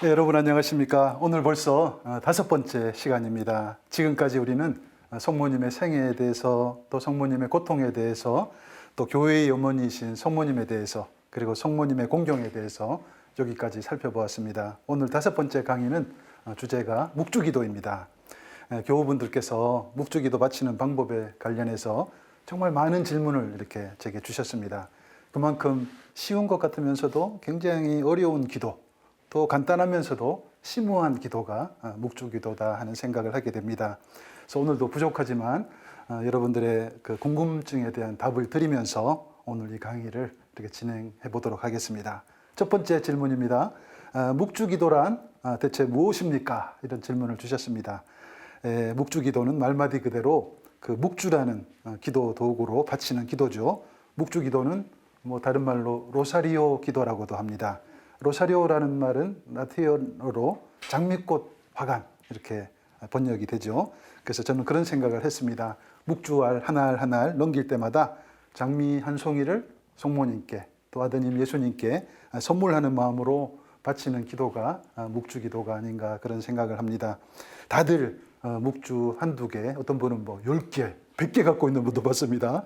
네, 여러분 안녕하십니까? 오늘 벌써 5번째 시간입니다. 지금까지 우리는 성모님의 생애에 대해서, 또 성모님의 고통에 대해서, 또 교회의 어머니이신 성모님에 대해서, 그리고 성모님의 공경에 대해서 여기까지 살펴보았습니다. 오늘 5번째 강의는 주제가 묵주기도입니다. 교우분들께서 묵주기도 바치는 방법에 관련해서 정말 많은 질문을 이렇게 제게 주셨습니다. 그만큼 쉬운 것 같으면서도 굉장히 어려운 기도, 또 간단하면서도 심오한 기도가 묵주기도다 하는 생각을 하게 됩니다. 그래서 오늘도 부족하지만 여러분들의 그 궁금증에 대한 답을 드리면서 오늘 이 강의를 이렇게 진행해 보도록 하겠습니다. 첫 번째 질문입니다. 묵주기도란 대체 무엇입니까? 이런 질문을 주셨습니다. 묵주기도는 말마디 그대로 그 묵주라는 기도 도구로 바치는 기도죠. 묵주기도는 다른 말로 로사리오 기도라고도 합니다. 로사리오라는 말은 라틴어로 장미꽃 화관 이렇게 번역이 되죠. 그래서 저는 그런 생각을 했습니다. 묵주알 한 알 한 알 넘길 때마다 장미 한 송이를 성모님께 또 아드님 예수님께 선물하는 마음으로 바치는 기도가 묵주기도가 아닌가 그런 생각을 합니다. 다들 묵주 한두 개, 어떤 분은 10개, 100개 갖고 있는 분도 봤습니다.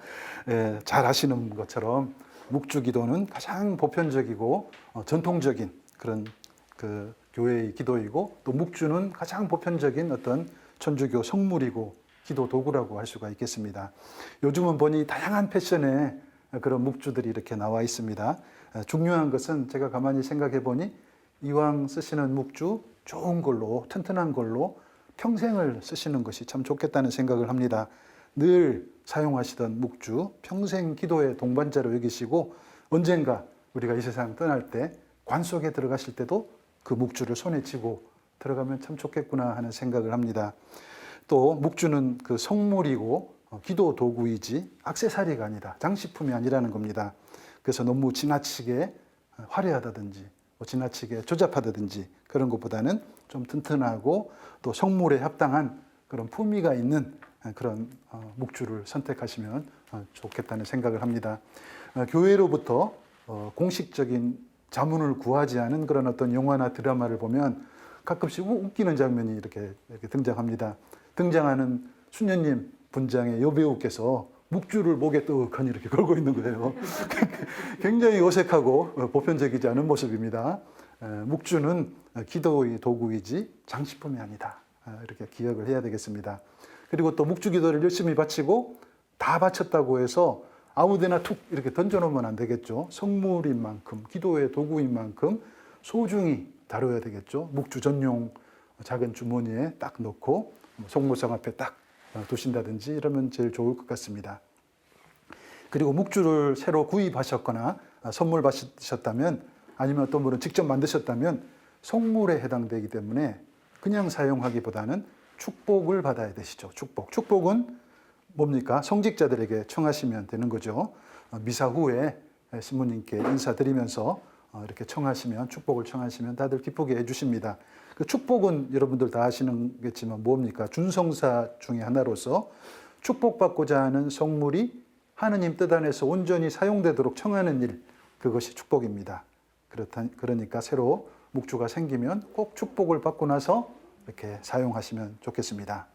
잘 아시는 것처럼 묵주기도는 가장 보편적이고 전통적인 그런 그 교회의 기도이고, 또 묵주는 가장 보편적인 어떤 천주교 성물이고 기도 도구라고 할 수가 있겠습니다. 요즘은 보니 다양한 패션의 그런 묵주들이 이렇게 나와 있습니다. 중요한 것은 제가 가만히 생각해 보니 이왕 쓰시는 묵주 좋은 걸로, 튼튼한 걸로 평생을 쓰시는 것이 참 좋겠다는 생각을 합니다. 늘 사용하시던 묵주, 평생 기도의 동반자로 여기시고, 언젠가 우리가 이 세상 떠날 때 관 속에 들어가실 때도 그 묵주를 손에 쥐고 들어가면 참 좋겠구나 하는 생각을 합니다. 또 묵주는 그 성물이고 기도 도구이지 액세서리가 아니라, 장식품이 아니라는 겁니다. 그래서 너무 지나치게 화려하다든지 지나치게 조잡하다든지 그런 것보다는 좀 튼튼하고 또 성물에 합당한 그런 품위가 있는 그런 묵주를 선택하시면 좋겠다는 생각을 합니다. 교회로부터 공식적인 자문을 구하지 않은 그런 어떤 영화나 드라마를 보면 가끔씩 웃기는 장면이 이렇게 등장합니다. 등장하는 수녀님 분장의 여배우께서 묵주를 목에 떡하니 이렇게 걸고 있는 거예요. 굉장히 어색하고 보편적이지 않은 모습입니다. 묵주는 기도의 도구이지 장식품이 아니다. 이렇게 기억을 해야 되겠습니다. 그리고 또 묵주 기도를 열심히 바치고 다 바쳤다고 해서 아무데나 툭 이렇게 던져놓으면 안 되겠죠. 성물인 만큼, 기도의 도구인 만큼 소중히 다뤄야 되겠죠. 묵주 전용 작은 주머니에 딱 넣고 성모상 앞에 딱 두신다든지 이러면 제일 좋을 것 같습니다. 그리고 묵주를 새로 구입하셨거나 선물 받으셨다면, 아니면 어떤 분은 직접 만드셨다면 성물에 해당되기 때문에 그냥 사용하기보다는 축복을 받아야 되시죠. 축복은 뭡니까? 성직자들에게 청하시면 되는 거죠. 미사 후에 신부님께 인사드리면서 이렇게 청하시면, 축복을 청하시면 다들 기쁘게 해주십니다. 그 축복은 여러분들 다 아시는겠지만 뭡니까? 준성사 중에 하나로서 축복받고자 하는 성물이 하느님 뜻 안에서 온전히 사용되도록 청하는 일, 그것이 축복입니다. 그러니까 새로 묵주가 생기면 꼭 축복을 받고 나서 이렇게 사용하시면 좋겠습니다.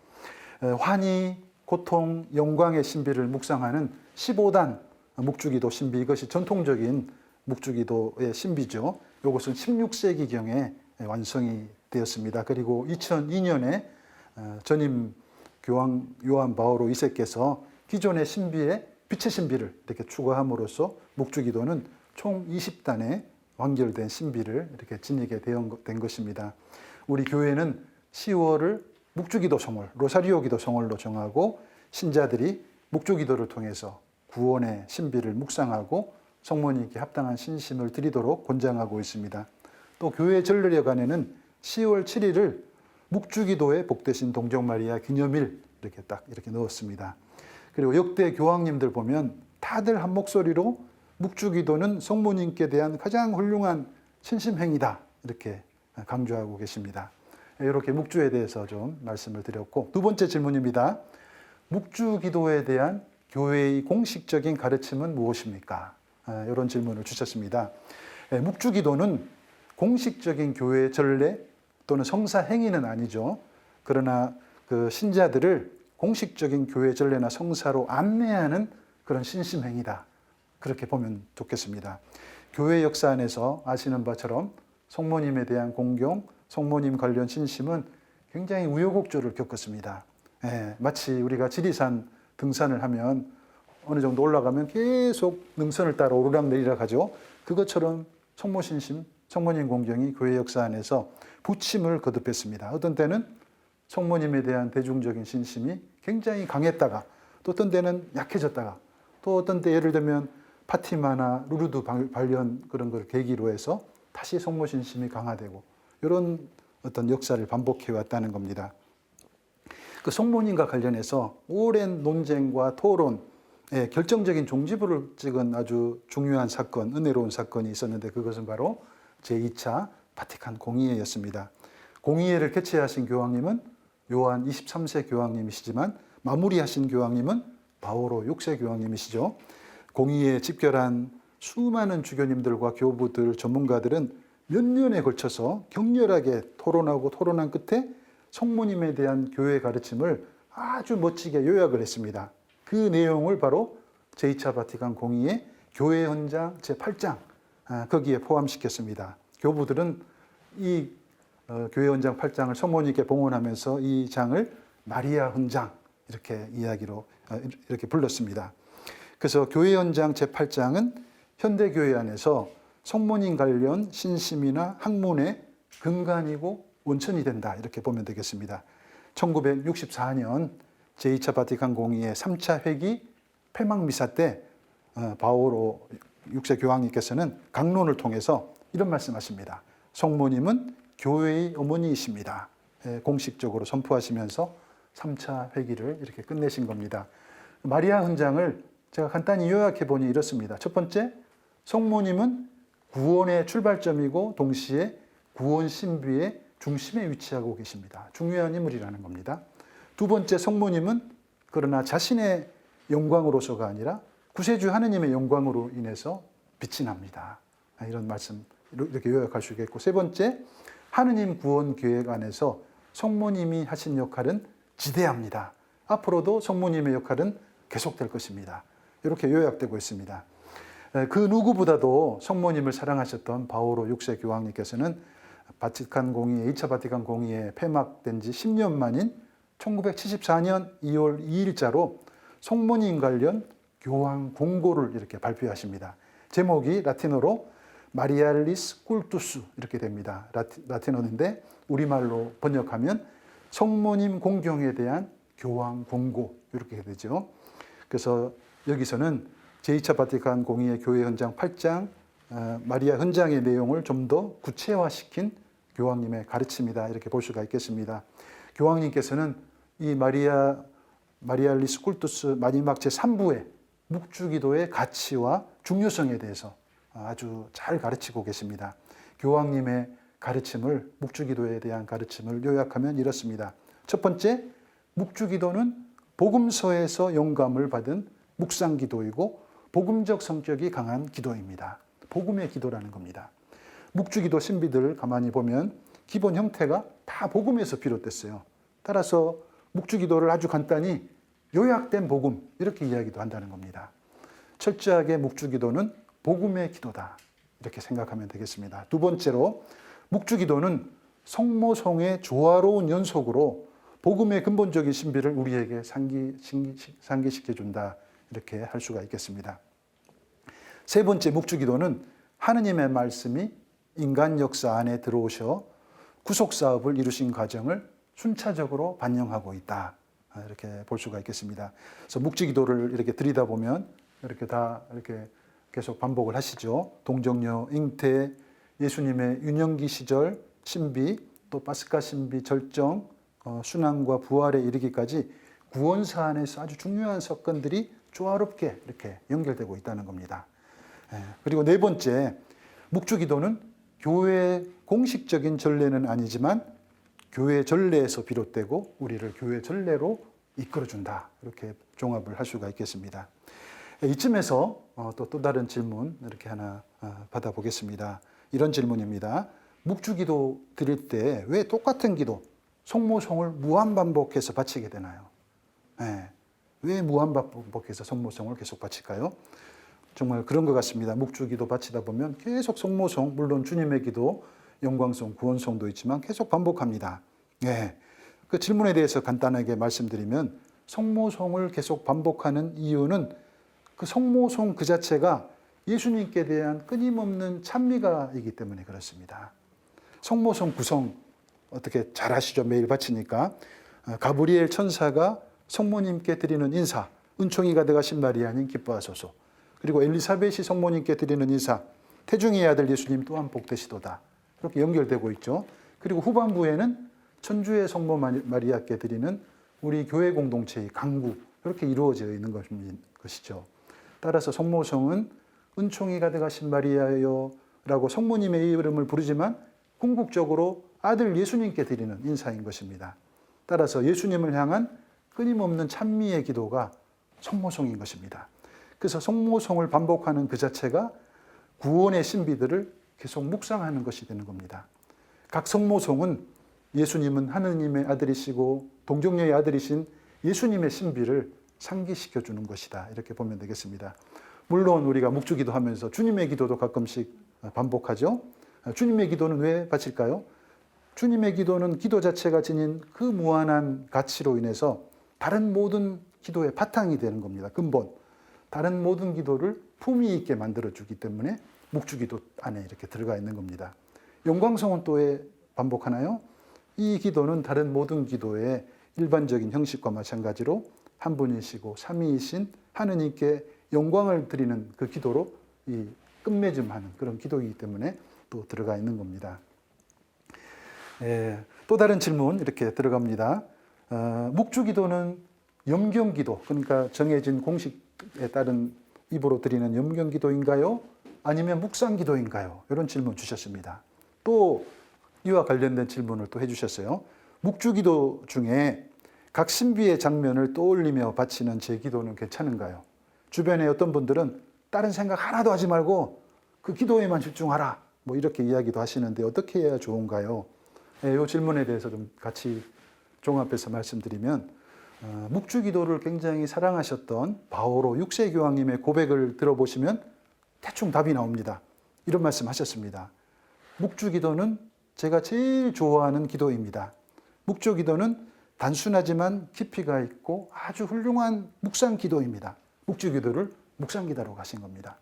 환희, 고통, 영광의 신비를 묵상하는 15단 묵주기도 신비, 이것이 전통적인 묵주기도의 신비죠. 이것은 16세기경에 완성이 되었습니다. 그리고 2002년에 전임 교황 요한 바오로 2세께서 기존의 신비에 빛의 신비를 이렇게 추가함으로써 묵주기도는 총 20단의 완결된 신비를 이렇게 지니게 된 것입니다. 우리 교회는 10월을 묵주기도 성월, 로사리오 기도 성월로 정하고, 신자들이 묵주기도를 통해서 구원의 신비를 묵상하고 성모님께 합당한 신심을 드리도록 권장하고 있습니다. 또 교회 전례력안에는 10월 7일을 묵주기도의 복되신 동정마리아 기념일 이렇게 넣었습니다. 그리고 역대 교황님들 보면 다들 한 목소리로 묵주기도는 성모님께 대한 가장 훌륭한 신심행위다 이렇게 강조하고 계십니다. 이렇게 묵주에 대해서 좀 말씀을 드렸고, 두 번째 질문입니다. 묵주기도에 대한 교회의 공식적인 가르침은 무엇입니까? 이런 질문을 주셨습니다. 묵주기도는 공식적인 교회 전례 또는 성사 행위는 아니죠. 그러나 그 신자들을 공식적인 교회 전례나 성사로 안내하는 그런 신심 행위다. 그렇게 보면 좋겠습니다. 교회 역사 안에서 아시는 바처럼 성모님에 대한 공경, 성모님 관련 신심은 굉장히 우여곡절을 겪었습니다. 마치 우리가 지리산 등산을 하면 어느 정도 올라가면 계속 능선을 따라 오르락내리락 하죠. 그것처럼 성모신심, 성모님 공경이 교회 역사 안에서 부침을 거듭했습니다. 어떤 때는 성모님에 대한 대중적인 신심이 굉장히 강했다가 또 어떤 때는 약해졌다가 또 어떤 때 예를 들면 파티마나 루르드 발견 그런 걸 계기로 해서 다시 성모신심이 강화되고 이런 어떤 역사를 반복해 왔다는 겁니다. 그 성모님과 관련해서 오랜 논쟁과 토론, 결정적인 종지부를 찍은 아주 중요한 사건, 은혜로운 사건이 있었는데 그것은 바로 제2차 바티칸 공의회였습니다. 공의회를 개최하신 교황님은 요한 23세 교황님이시지만 마무리하신 교황님은 바오로 6세 교황님이시죠. 공의회에 집결한 수많은 주교님들과 교부들, 전문가들은 몇 년에 걸쳐서 격렬하게 토론하고 토론한 끝에 성모님에 대한 교회 가르침을 아주 멋지게 요약을 했습니다. 그 내용을 바로 제2차 바티칸 공의회 교회 헌장 제8장 거기에 포함시켰습니다. 교부들은 이 교회 헌장 8장을 성모님께 봉헌하면서 이 장을 마리아 헌장 이렇게 이야기로 이렇게 불렀습니다. 그래서 교회 헌장 제8장은 현대교회 안에서 성모님 관련 신심이나 학문의 근간이고 원천이 된다 이렇게 보면 되겠습니다. 1964년 제2차 바티칸 공의회 3차 회기 폐막미사 때 바오로 6세 교황님께서는 강론을 통해서 이런 말씀하십니다. 성모님은 교회의 어머니이십니다. 공식적으로 선포하시면서 3차 회기를 이렇게 끝내신 겁니다. 마리아 헌장을 제가 간단히 요약해 보니 이렇습니다. 첫 번째, 성모님은 구원의 출발점이고 동시에 구원 신비의 중심에 위치하고 계십니다. 중요한 인물이라는 겁니다. 두 번째, 성모님은 그러나 자신의 영광으로서가 아니라 구세주 하느님의 영광으로 인해서 빛이 납니다. 이런 말씀 이렇게 요약할 수 있겠고, 세 번째, 하느님 구원 계획 안에서 성모님이 하신 역할은 지대합니다. 앞으로도 성모님의 역할은 계속될 것입니다. 이렇게 요약되고 있습니다. 그 누구보다도 성모님을 사랑하셨던 바오로 6세 교황님께서는 바티칸 공의회, 2차 바티칸 공의회 폐막된 지 10년 만인 1974년 2월 2일자로 성모님 관련 교황 공고를 이렇게 발표하십니다. 제목이 라틴어로 마리알리스 꿀투스 이렇게 됩니다. 라틴어인데 우리말로 번역하면 성모님 공경에 대한 교황 공고 이렇게 되죠. 그래서 여기서는 제2차 바티칸 공의회 교회 헌장 8장 마리아 헌장의 내용을 좀 더 구체화시킨 교황님의 가르침이다 이렇게 볼 수가 있겠습니다. 교황님께서는 이 마리알리스 꿀투스 마지막 제3부의 묵주기도의 가치와 중요성에 대해서 아주 잘 가르치고 계십니다. 교황님의 가르침을, 묵주기도에 대한 가르침을 요약하면 이렇습니다. 첫 번째, 묵주기도는 복음서에서 영감을 받은 묵상기도이고 복음적 성격이 강한 기도입니다. 복음의 기도라는 겁니다. 묵주기도 신비들 가만히 보면 기본 형태가 다 복음에서 비롯됐어요. 따라서 묵주기도를 아주 간단히 요약된 복음 이렇게 이야기도 한다는 겁니다. 철저하게 묵주기도는 복음의 기도다 이렇게 생각하면 되겠습니다. 두 번째로 묵주기도는 성모성의 조화로운 연속으로 복음의 근본적인 신비를 우리에게 상기시켜준다 이렇게 할 수가 있겠습니다. 세 번째 묵주기도는 하느님의 말씀이 인간 역사 안에 들어오셔 구속사업을 이루신 과정을 순차적으로 반영하고 있다 이렇게 볼 수가 있겠습니다. 그래서 묵주기도를 이렇게 들여다보면 이렇게 다 이렇게 계속 반복을 하시죠. 동정녀, 잉태, 예수님의 유년기 시절 신비, 또 파스카 신비 절정, 순환과 부활에 이르기까지 구원사 안에서 아주 중요한 사건들이 조화롭게 이렇게 연결되고 있다는 겁니다. 그리고 네 번째, 묵주기도는 교회의 공식적인 전례는 아니지만 교회 전례에서 비롯되고 우리를 교회 전례로 이끌어준다. 이렇게 종합을 할 수가 있겠습니다. 이쯤에서 또 다른 질문 이렇게 하나 받아보겠습니다. 이런 질문입니다. 묵주기도 드릴 때 왜 똑같은 기도, 성모성을 무한반복해서 바치게 되나요? 네. 왜 무한반복해서 성모성을 계속 바칠까요? 정말 그런 것 같습니다. 묵주기도 바치다 보면 계속 성모성, 물론 주님의 기도, 영광성, 구원성도 있지만 계속 반복합니다. 네. 그 질문에 대해서 간단하게 말씀드리면 성모성을 계속 반복하는 이유는 그 성모성 그 자체가 예수님께 대한 끊임없는 찬미가 있기 때문에 그렇습니다. 성모성 구성 어떻게 잘 아시죠? 매일 바치니까. 가브리엘 천사가 성모님께 드리는 인사, 은총이 가득하신 마리아님 기뻐하소서. 그리고 엘리사벳이 성모님께 드리는 인사, 태중의 아들 예수님 또한 복되시도다. 그렇게 연결되고 있죠. 그리고 후반부에는 천주의 성모 마리아께 드리는 우리 교회 공동체의 강구, 이렇게 이루어져 있는 것이죠. 따라서 성모성은 은총이 가득하신 마리아여 라고 성모님의 이름을 부르지만 궁극적으로 아들 예수님께 드리는 인사인 것입니다. 따라서 예수님을 향한 끊임없는 찬미의 기도가 성모성인 것입니다. 그래서 성모성을 반복하는 그 자체가 구원의 신비들을 계속 묵상하는 것이 되는 겁니다. 각 성모성은 예수님은 하느님의 아들이시고 동정녀의 아들이신 예수님의 신비를 상기시켜 주는 것이다. 이렇게 보면 되겠습니다. 물론 우리가 묵주기도 하면서 주님의 기도도 가끔씩 반복하죠. 주님의 기도는 왜 바칠까요? 주님의 기도는 기도 자체가 지닌 그 무한한 가치로 인해서 다른 모든 기도의 바탕이 되는 겁니다. 근본. 다른 모든 기도를 품위 있게 만들어주기 때문에 묵주기도 안에 이렇게 들어가 있는 겁니다. 영광성은 또 왜 반복하나요? 이 기도는 다른 모든 기도의 일반적인 형식과 마찬가지로 한 분이시고 삼위이신 하느님께 영광을 드리는 그 기도로 이 끝맺음하는 그런 기도이기 때문에 또 들어가 있는 겁니다. 또 다른 질문 이렇게 들어갑니다. 묵주기도는 염경기도, 그러니까 정해진 공식에 따른 입으로 드리는 염경기도인가요? 아니면 묵상기도인가요? 이런 질문 주셨습니다. 또 이와 관련된 질문을 또 해주셨어요. 묵주기도 중에 각 신비의 장면을 떠올리며 바치는 제 기도는 괜찮은가요? 주변에 어떤 분들은 다른 생각 하나도 하지 말고 그 기도에만 집중하라, 뭐 이렇게 이야기도 하시는데 어떻게 해야 좋은가요? 이 질문에 대해서 좀 같이 종합해서 말씀드리면, 묵주기도를 굉장히 사랑하셨던 바오로 6세 교황님의 고백을 들어보시면 대충 답이 나옵니다. 이런 말씀 하셨습니다. 묵주기도는 제가 제일 좋아하는 기도입니다. 묵주기도는 단순하지만 깊이가 있고 아주 훌륭한 묵상기도입니다. 묵주기도를 묵상기도로 가신 겁니다.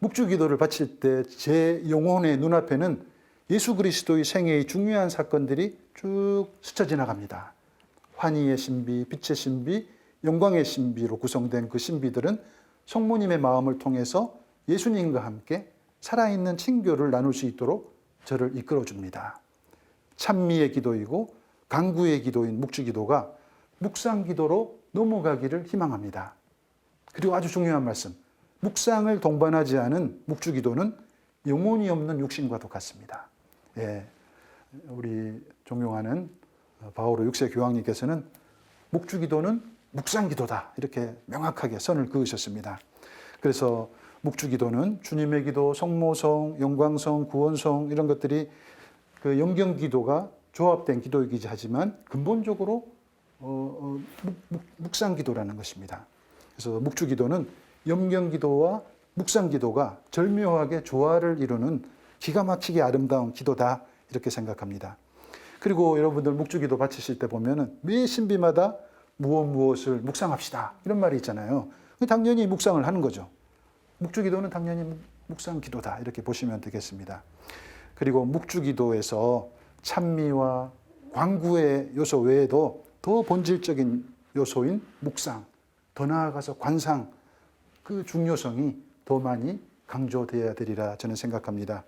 묵주기도를 바칠 때 제 영혼의 눈앞에는 예수 그리스도의 생애의 중요한 사건들이 쭉 스쳐 지나갑니다. 환희의 신비, 빛의 신비, 영광의 신비로 구성된 그 신비들은 성모님의 마음을 통해서 예수님과 함께 살아있는 친교를 나눌 수 있도록 저를 이끌어줍니다. 찬미의 기도이고 강구의 기도인 묵주기도가 묵상기도로 넘어가기를 희망합니다. 그리고 아주 중요한 말씀, 묵상을 동반하지 않은 묵주기도는 영혼이 없는 육신과도 같습니다. 우리 존경하는 바오로 6세 교황님께서는 묵주기도는 묵상기도다, 이렇게 명확하게 선을 그으셨습니다. 그래서 묵주기도는 주님의 기도, 성모성, 영광성, 구원성 이런 것들이 그 염경기도가 조합된 기도이기도 하지만 근본적으로 묵상기도라는 것입니다. 그래서 묵주기도는 염경기도와 묵상기도가 절묘하게 조화를 이루는 기가 막히게 아름다운 기도다, 이렇게 생각합니다. 그리고 여러분들 묵주기도 바치실 때 보면은 매 신비마다 무엇을 묵상합시다, 이런 말이 있잖아요. 당연히 묵상을 하는 거죠. 묵주기도는 당연히 묵상기도다, 이렇게 보시면 되겠습니다. 그리고 묵주기도에서 찬미와 광구의 요소 외에도 더 본질적인 요소인 묵상, 더 나아가서 관상, 그 중요성이 더 많이 강조되어야 되리라 저는 생각합니다.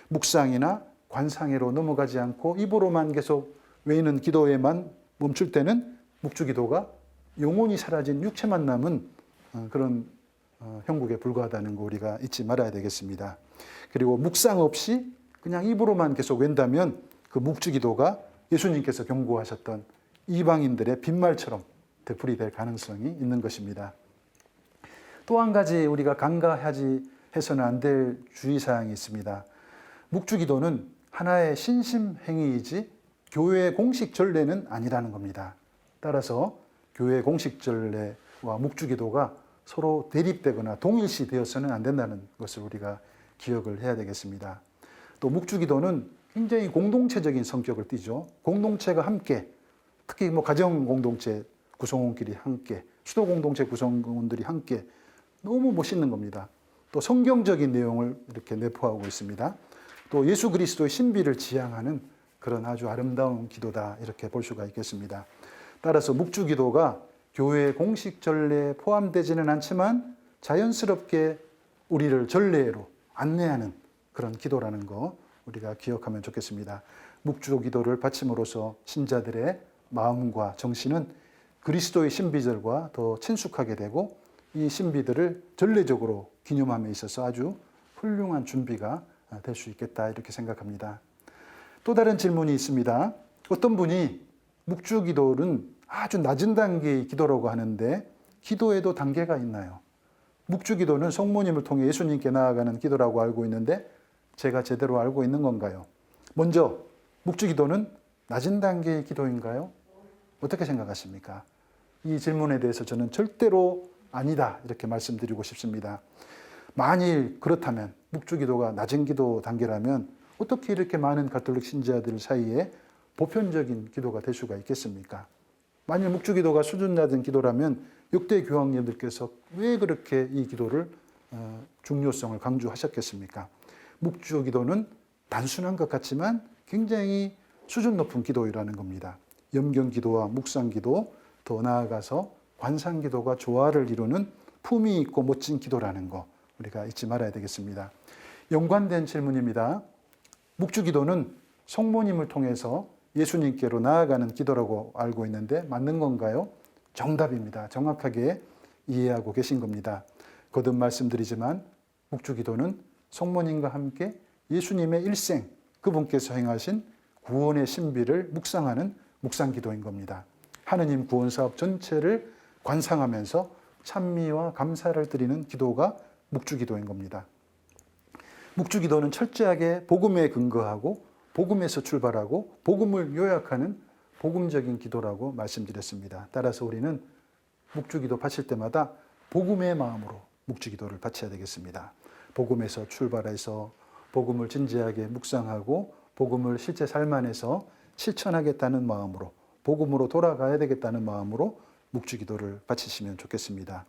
묵상이나 관상회로 넘어가지 않고 입으로만 계속 외우는 기도에만 멈출 때는 묵주기도가 영혼이 사라진 육체만 남은 그런 형국에 불과하다는 거 우리가 잊지 말아야 되겠습니다. 그리고 묵상 없이 그냥 입으로만 계속 웬다면 그 묵주기도가 예수님께서 경고하셨던 이방인들의 빈말처럼 되풀이 될 가능성이 있는 것입니다. 또 한 가지 우리가 간과하지 해서는 안 될 주의사항이 있습니다. 묵주기도는 하나의 신심 행위이지 교회의 공식 전례는 아니라는 겁니다. 따라서 교회의 공식 전례와 묵주기도가 서로 대립되거나 동일시 되어서는 안 된다는 것을 우리가 기억을 해야 되겠습니다. 또 묵주기도는 굉장히 공동체적인 성격을 띠죠. 공동체가 함께, 특히 가정 공동체 구성원끼리 함께, 수도 공동체 구성원들이 함께 너무 멋있는 겁니다. 또 성경적인 내용을 이렇게 내포하고 있습니다. 또 예수 그리스도의 신비를 지향하는 그런 아주 아름다운 기도다 이렇게 볼 수가 있겠습니다. 따라서 묵주기도가 교회의 공식 전례에 포함되지는 않지만 자연스럽게 우리를 전례로 안내하는 그런 기도라는 거 우리가 기억하면 좋겠습니다. 묵주기도를 바침으로써 신자들의 마음과 정신은 그리스도의 신비들과 더 친숙하게 되고 이 신비들을 전례적으로 기념함에 있어서 아주 훌륭한 준비가 될 수 있겠다 이렇게 생각합니다. 또 다른 질문이 있습니다. 어떤 분이 묵주기도는 아주 낮은 단계의 기도라고 하는데 기도에도 단계가 있나요? 묵주기도는 성모님을 통해 예수님께 나아가는 기도라고 알고 있는데 제가 제대로 알고 있는 건가요? 먼저 묵주기도는 낮은 단계의 기도인가요? 어떻게 생각하십니까? 이 질문에 대해서 저는 절대로 아니다 이렇게 말씀드리고 싶습니다. 만일 그렇다면 묵주기도가 낮은 기도 단계라면 어떻게 이렇게 많은 가톨릭 신자들 사이에 보편적인 기도가 될 수가 있겠습니까? 만일 묵주기도가 수준 낮은 기도라면 역대 교황님들께서 왜 그렇게 이 기도를 중요성을 강조하셨겠습니까? 묵주기도는 단순한 것 같지만 굉장히 수준 높은 기도라는 겁니다. 염경기도와 묵상기도, 더 나아가서 관상기도가 조화를 이루는 품위 있고 멋진 기도라는 거 우리가 잊지 말아야 되겠습니다. 연관된 질문입니다. 묵주기도는 성모님을 통해서 예수님께로 나아가는 기도라고 알고 있는데 맞는 건가요? 정답입니다. 정확하게 이해하고 계신 겁니다. 거듭 말씀드리지만 묵주기도는 성모님과 함께 예수님의 일생, 그분께서 행하신 구원의 신비를 묵상하는 묵상기도인 겁니다. 하느님 구원사업 전체를 관상하면서 찬미와 감사를 드리는 기도가 묵주기도인 겁니다. 묵주기도는 철저하게 복음에 근거하고 복음에서 출발하고 복음을 요약하는 복음적인 기도라고 말씀드렸습니다. 따라서 우리는 묵주기도 바칠 때마다 복음의 마음으로 묵주기도를 바쳐야 되겠습니다. 복음에서 출발해서 복음을 진지하게 묵상하고 복음을 실제 삶 안에서 실천하겠다는 마음으로 복음으로 돌아가야 되겠다는 마음으로 묵주기도를 바치시면 좋겠습니다.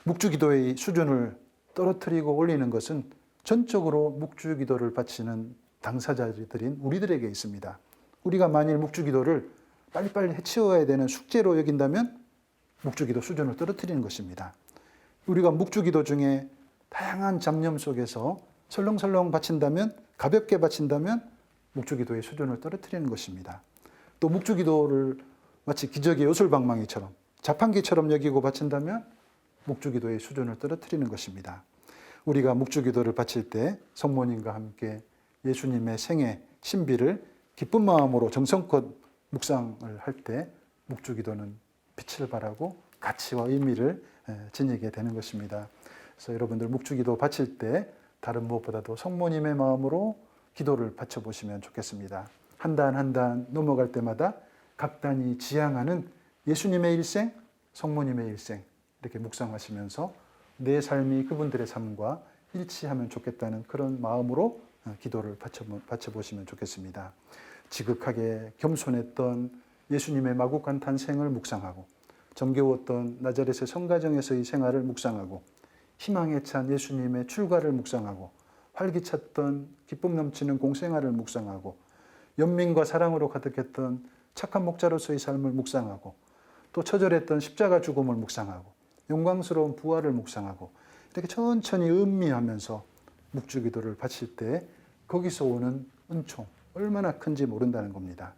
묵주기도의 수준을 떨어뜨리고 올리는 것은 전적으로 묵주기도를 바치는 당사자들인 우리들에게 있습니다. 우리가 만일 묵주기도를 빨리빨리 해치워야 되는 숙제로 여긴다면 묵주기도 수준을 떨어뜨리는 것입니다. 우리가 묵주기도 중에 다양한 잡념 속에서 설렁설렁 바친다면, 가볍게 바친다면 묵주기도의 수준을 떨어뜨리는 것입니다. 또 묵주기도를 마치 기적의 요술방망이처럼 자판기처럼 여기고 바친다면 묵주기도의 수준을 떨어뜨리는 것입니다. 우리가 묵주기도를 바칠 때 성모님과 함께 예수님의 생애 신비를 기쁜 마음으로 정성껏 묵상을 할 때 묵주기도는 빛을 발하고 가치와 의미를 지니게 되는 것입니다. 그래서 여러분들 묵주기도 바칠 때 다른 무엇보다도 성모님의 마음으로 기도를 바쳐보시면 좋겠습니다. 한 단 한 단 넘어갈 때마다 각 단이 지향하는 예수님의 일생, 성모님의 일생 이렇게 묵상하시면서 내 삶이 그분들의 삶과 일치하면 좋겠다는 그런 마음으로 기도를 바쳐보시면 좋겠습니다. 지극하게 겸손했던 예수님의 마국간 탄생을 묵상하고 정겨웠던 나자렛의 성가정에서의 생활을 묵상하고 희망에 찬 예수님의 출가를 묵상하고 활기찼던 기쁨 넘치는 공생활을 묵상하고 연민과 사랑으로 가득했던 착한 목자로서의 삶을 묵상하고 또 처절했던 십자가 죽음을 묵상하고 영광스러운 부활을 묵상하고 이렇게 천천히 음미하면서 묵주기도를 바칠 때 거기서 오는 은총 얼마나 큰지 모른다는 겁니다.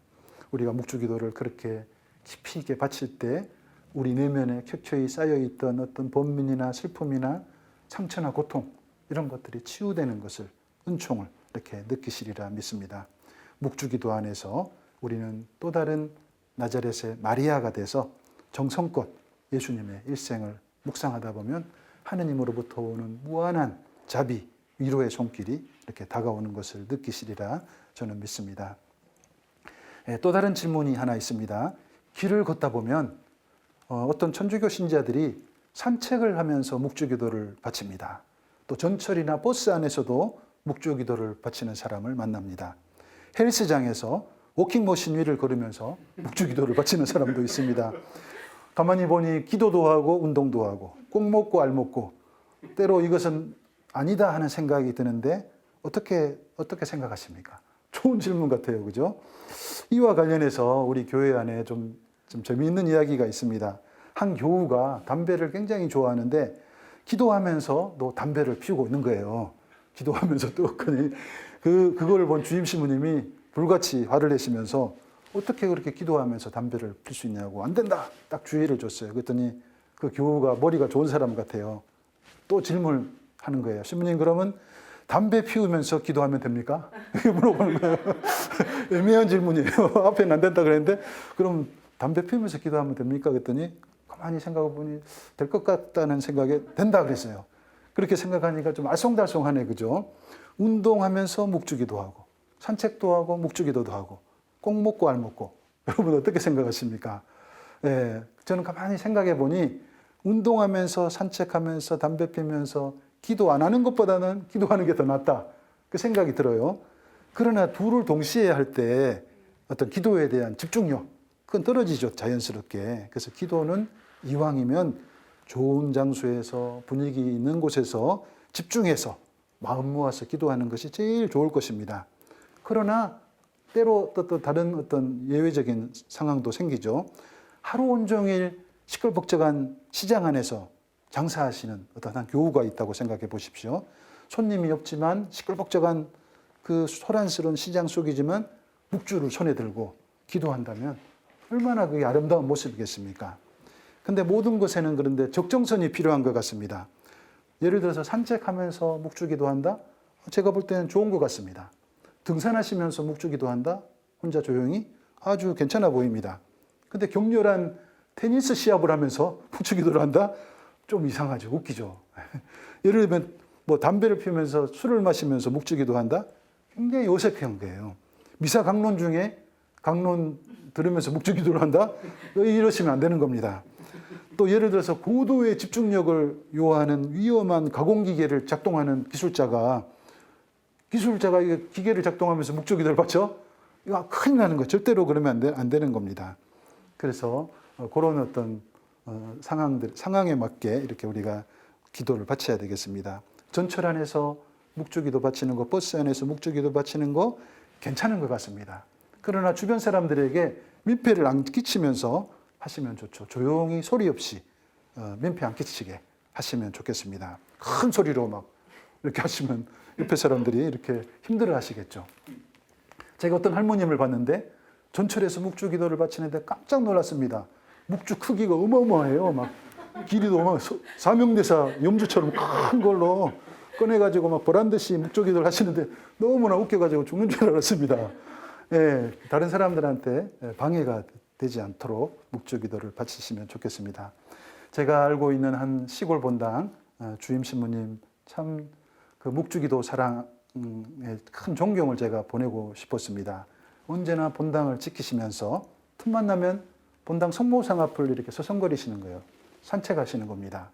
우리가 묵주기도를 그렇게 깊이 있게 바칠 때 우리 내면에 켜켜이 쌓여있던 어떤 번민이나 슬픔이나 상처나 고통 이런 것들이 치유되는 것을 은총을 이렇게 느끼시리라 믿습니다. 묵주기도 안에서 우리는 또 다른 나자렛의 마리아가 돼서 정성껏 예수님의 일생을 묵상하다 보면 하느님으로부터 오는 무한한 자비, 위로의 손길이 이렇게 다가오는 것을 느끼시리라 저는 믿습니다. 또 다른 질문이 하나 있습니다. 길을 걷다 보면 어떤 천주교 신자들이 산책을 하면서 묵주기도를 바칩니다. 또 전철이나 버스 안에서도 묵주기도를 바치는 사람을 만납니다. 헬스장에서 워킹머신 위를 걸으면서 묵주기도를 바치는 사람도 있습니다. 가만히 보니 기도도 하고 운동도 하고 꼭 먹고 알 먹고 때로 이것은 아니다 하는 생각이 드는데 어떻게 생각하십니까? 좋은 질문 같아요. 그죠? 이와 관련해서 우리 교회 안에 좀 재미있는 이야기가 있습니다. 한 교우가 담배를 굉장히 좋아하는데 기도하면서도 담배를 피우고 있는 거예요. 기도하면서 떡하니 그걸 본 주임 신부님이 불같이 화를 내시면서 어떻게 그렇게 기도하면서 담배를 필 수 있냐고 안 된다 딱 주의를 줬어요. 그랬더니 그 교우가 머리가 좋은 사람 같아요. 또 질문하는 거예요. 신부님 그러면 담배 피우면서 기도하면 됩니까? 이렇게 물어보는 거예요. 애매한 질문이에요. 앞에는 안 된다 그랬는데 그럼 담배 피우면서 기도하면 됩니까? 그랬더니 가만히 생각해 보니 될 것 같다는 생각에 된다 그랬어요. 그렇게 생각하니까 좀 알쏭달쏭하네, 그죠? 운동하면서 묵주기도 하고, 산책도 하고, 묵주기도도 하고, 꼭 먹고 알 먹고. 여러분 어떻게 생각하십니까? 예, 저는 가만히 생각해 보니 운동하면서 산책하면서 담배 피면서 기도 안 하는 것보다는 기도하는 게 더 낫다. 그 생각이 들어요. 그러나 둘을 동시에 할 때 어떤 기도에 대한 집중력, 그건 떨어지죠, 자연스럽게. 그래서 기도는 이왕이면 좋은 장소에서 분위기 있는 곳에서 집중해서 마음 모아서 기도하는 것이 제일 좋을 것입니다. 그러나 때로 또 다른 어떤 예외적인 상황도 생기죠. 하루 온종일 시끌벅적한 시장 안에서 장사하시는 어떤 한 교우가 있다고 생각해 보십시오. 손님이 없지만 시끌벅적한 그 소란스러운 시장 속이지만 묵주를 손에 들고 기도한다면 얼마나 그게 아름다운 모습이겠습니까? 근데 모든 것에는 그런데 적정선이 필요한 것 같습니다. 예를 들어서 산책하면서 묵주기도 한다? 제가 볼 때는 좋은 것 같습니다. 등산하시면서 묵주기도 한다? 혼자 조용히? 아주 괜찮아 보입니다. 근데 격렬한 테니스 시합을 하면서 묵주기도를 한다? 좀 이상하죠. 웃기죠. 예를 들면 뭐 담배를 피우면서 술을 마시면서 묵주기도 한다? 굉장히 어색한 거예요. 미사 강론 중에 강론 들으면서 묵주기도를 한다? 이러시면 안 되는 겁니다. 또 예를 들어서 고도의 집중력을 요하는 위험한 가공기계를 작동하는 기술자가 기계를 작동하면서 묵주기도를 바쳐? 이거 큰일 나는 거예요. 절대로 그러면 안 되는 겁니다. 그래서 그런 어떤 상황에 맞게 이렇게 우리가 기도를 바쳐야 되겠습니다. 전철 안에서 묵주기도 바치는 거, 버스 안에서 묵주기도 바치는 거 괜찮은 것 같습니다. 그러나 주변 사람들에게 민폐를 안 끼치면서 하시면 좋죠. 조용히 소리 없이 민폐 안 끼치게 하시면 좋겠습니다. 큰 소리로 막 이렇게 하시면 옆에 사람들이 이렇게 힘들어 하시겠죠. 제가 어떤 할머님을 봤는데 전철에서 묵주 기도를 바치는데 깜짝 놀랐습니다. 묵주 크기가 어마어마해요. 막 길이도 사명대사 염주처럼 큰 걸로 꺼내가지고 막 보란 듯이 묵주 기도를 하시는데 너무나 웃겨가지고 죽는 줄 알았습니다. 예, 다른 사람들한테 방해가 되지 않도록 묵주 기도를 바치시면 좋겠습니다. 제가 알고 있는 한 시골 본당 주임 신부님 참 그 묵주 기도 사랑에 큰 존경을 제가 보내고 싶었습니다. 언제나 본당을 지키시면서 틈만 나면 본당 성모상 앞을 이렇게 서성거리시는 거예요. 산책하시는 겁니다.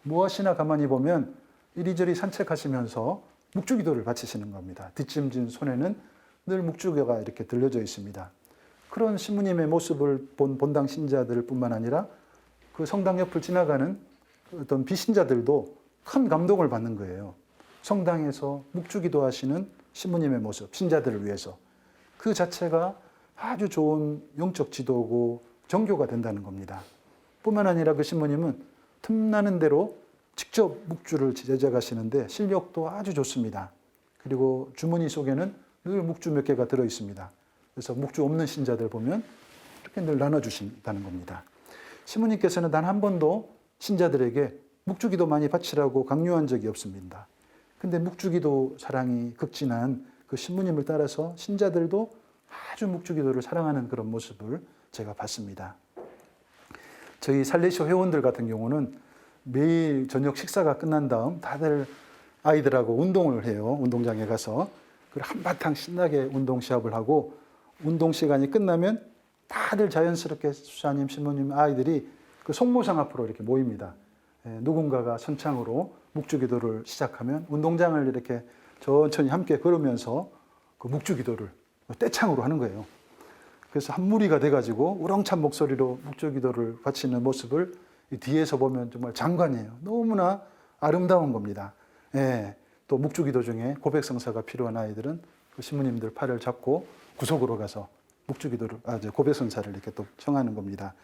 무엇이나 가만히 보면 이리저리 산책하시면서 묵주 기도를 바치시는 겁니다. 뒷짐진 손에는 늘 묵주기가 이렇게 들려져 있습니다. 그런 신부님의 모습을 본 본당 신자들 뿐만 아니라 그 성당 옆을 지나가는 어떤 비신자들도 큰 감동을 받는 거예요. 성당에서 묵주기도 하시는 신부님의 모습, 신자들을 위해서. 그 자체가 아주 좋은 영적 지도고 정교가 된다는 겁니다. 뿐만 아니라 그 신부님은 틈나는 대로 직접 묵주를 제작하시는데 실력도 아주 좋습니다. 그리고 주머니 속에는 늘 묵주 몇 개가 들어 있습니다. 그래서 묵주 없는 신자들 보면 이렇게 늘 나눠주신다는 겁니다. 신부님께서는 단 한 번도 신자들에게 묵주기도 많이 바치라고 강요한 적이 없습니다. 근데 묵주기도 사랑이 극진한 그 신부님을 따라서 신자들도 아주 묵주기도를 사랑하는 그런 모습을 제가 봤습니다. 저희 살레시오 회원들 같은 경우는 매일 저녁 식사가 끝난 다음 다들 아이들하고 운동을 해요. 운동장에 가서. 그리고 한바탕 신나게 운동 시합을 하고 운동 시간이 끝나면 다들 자연스럽게 수사님, 신부님, 아이들이 그 성모상 앞으로 이렇게 모입니다. 누군가가 선창으로 묵주기도를 시작하면 운동장을 이렇게 천천히 함께 걸으면서 그 묵주기도를 떼창으로 하는 거예요. 그래서 한 무리가 돼가지고 우렁찬 목소리로 묵주기도를 바치는 모습을 뒤에서 보면 정말 장관이에요. 너무나 아름다운 겁니다. 또 묵주기도 중에 고백성사가 필요한 아이들은 그 신부님들 팔을 잡고 구석으로 가서 묵주기도를, 고백성사를 이렇게 또 청하는 겁니다.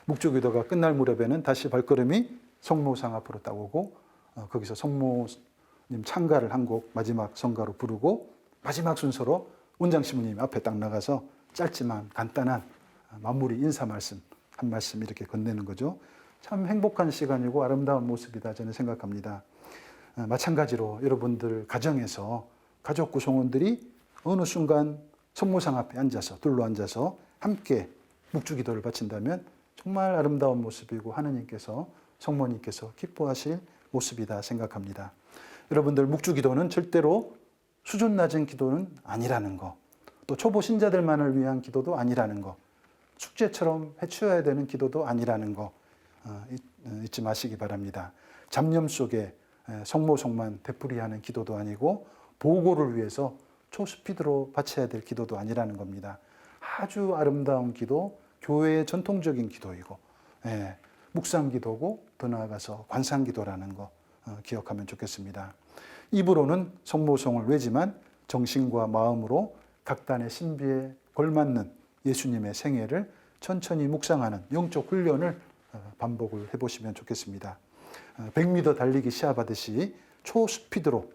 묵주기도가 끝날 무렵에는 다시 발걸음이 성모상 앞으로 딱 오고 거기서 성모님 찬가를 한 곡 마지막 성가로 부르고 마지막 순서로 원장 신부님 앞에 딱 나가서 짧지만 간단한 마무리 인사 말씀 한 말씀 이렇게 건네는 거죠. 참 행복한 시간이고 아름다운 모습이다 저는 생각합니다. 마찬가지로 여러분들 가정에서 가족 구성원들이 어느 순간 성모상 앞에 앉아서 둘러 앉아서 함께 묵주기도를 바친다면 정말 아름다운 모습이고 하느님께서 성모님께서 기뻐하실 모습이다 생각합니다. 여러분들 묵주기도는 절대로 수준 낮은 기도는 아니라는 거, 또 초보 신자들만을 위한 기도도 아니라는 거, 숙제처럼 해치워야 되는 기도도 아니라는 거 잊지 마시기 바랍니다. 잡념 속에 성모송만 되풀이하는 기도도 아니고 보고를 위해서 초스피드로 바쳐야 될 기도도 아니라는 겁니다. 아주 아름다운 기도, 교회의 전통적인 기도이고 묵상기도고 더 나아가서 관상기도라는 거 기억하면 좋겠습니다. 입으로는 성모송을 외지만 정신과 마음으로 각단의 신비에 걸맞는 예수님의 생애를 천천히 묵상하는 영적 훈련을 반복을 해보시면 좋겠습니다. 100m 달리기 시합하듯이 초스피드로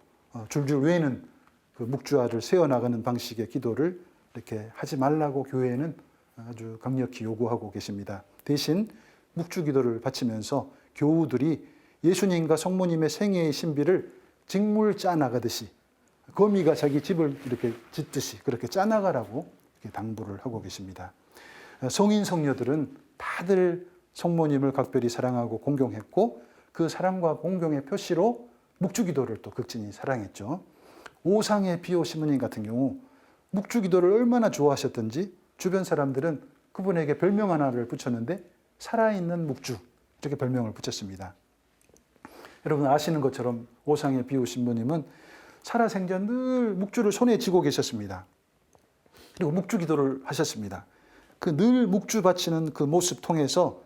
줄줄 외는 그 묵주알을 세워나가는 방식의 기도를 이렇게 하지 말라고 교회는 아주 강력히 요구하고 계십니다. 대신 묵주기도를 바치면서 교우들이 예수님과 성모님의 생애의 신비를 직물 짜나가듯이 거미가 자기 집을 이렇게 짓듯이 그렇게 짜나가라고 이렇게 당부를 하고 계십니다. 성인 성녀들은 다들 성모님을 각별히 사랑하고 공경했고 그 사랑과 공경의 표시로 묵주기도를 또 극진히 사랑했죠. 오상의 비오 신부님 같은 경우 묵주기도를 얼마나 좋아하셨던지 주변 사람들은 그분에게 별명 하나를 붙였는데 살아있는 묵주 이렇게 별명을 붙였습니다. 여러분 아시는 것처럼 오상의 비오 신부님은 살아생전 늘 묵주를 손에 쥐고 계셨습니다. 그리고 묵주기도를 하셨습니다. 그 늘 묵주 바치는 그 모습 통해서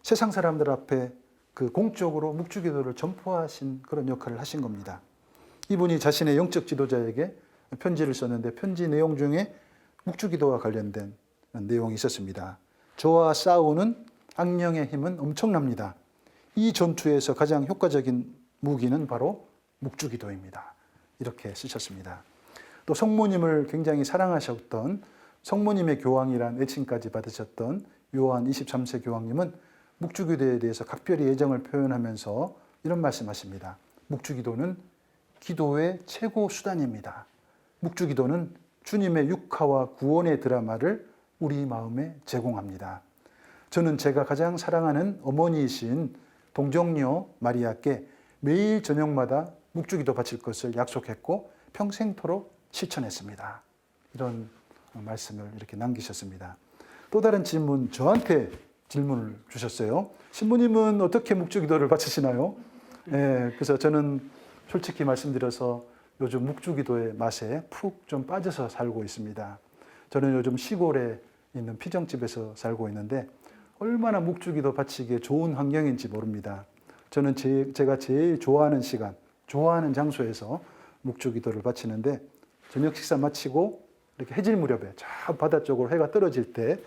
세상 사람들 앞에 그 공적으로 묵주기도를 전포하신 그런 역할을 하신 겁니다. 이분이 자신의 영적 지도자에게 편지를 썼는데 편지 내용 중에 묵주기도와 관련된 내용이 있었습니다. 저와 싸우는 악령의 힘은 엄청납니다. 이 전투에서 가장 효과적인 무기는 바로 묵주기도입니다. 이렇게 쓰셨습니다. 또 성모님을 굉장히 사랑하셨던 성모님의 교황이란 애칭까지 받으셨던 요한 23세 교황님은 묵주기도에 대해서 각별히 애정을 표현하면서 이런 말씀하십니다. 묵주기도는 기도의 최고 수단입니다. 묵주기도는 주님의 육화와 구원의 드라마를 우리 마음에 제공합니다. 저는 제가 가장 사랑하는 어머니이신 동정녀 마리아께 매일 저녁마다 묵주기도 바칠 것을 약속했고 평생토록 실천했습니다. 이런 말씀을 이렇게 남기셨습니다. 또 다른 질문, 저한테 질문을 주셨어요. 신부님은 어떻게 묵주기도를 바치시나요? 그래서 저는 솔직히 말씀드려서 요즘 묵주기도의 맛에 푹 좀 빠져서 살고 있습니다. 저는 요즘 시골에 있는 피정집에서 살고 있는데 얼마나 묵주기도 바치기에 좋은 환경인지 모릅니다. 저는 제가 제일 좋아하는 시간, 좋아하는 장소에서 묵주기도를 바치는데 저녁 식사 마치고 이렇게 해질 무렵에 저 바다 쪽으로 해가 떨어질 때